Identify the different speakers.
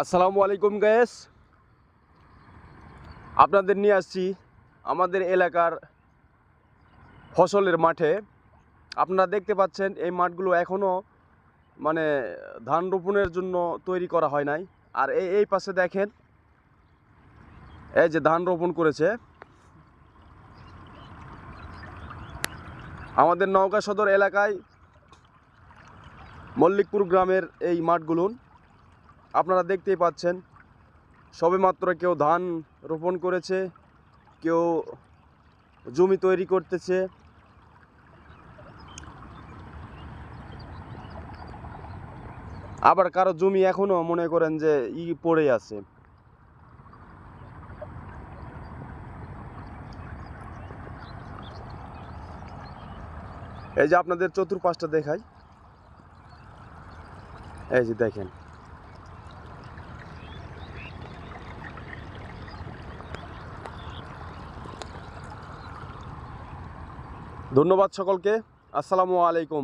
Speaker 1: আসসালামু আলাইকুম গায়েস, আপনাদের নিয়ে আসছি আমাদের এলাকার ফসলের মাঠে। আপনারা দেখতে পাচ্ছেন এই মাঠগুলো এখনও মানে ধান রোপণের জন্য তৈরি করা হয় নাই। আর এই পাশে দেখেন, এই যে ধান রোপণ করেছে আমাদের নওগাঁ সদর এলাকায় মল্লিকপুর গ্রামের এই মাঠগুলো আপনারা দেখতেই পাচ্ছেন। সবেমাত্র কেউ ধান রোপণ করেছে, কেউ জমি তৈরি করতেছে। আবার কারো জমি এখনো মনে করেন যে পড়ে আছে। এই যে আপনাদের চতুর্পাশটা দেখাই, এই যে দেখেন। ধন্যবাদ সকলকে। আসসালামু আলাইকুম।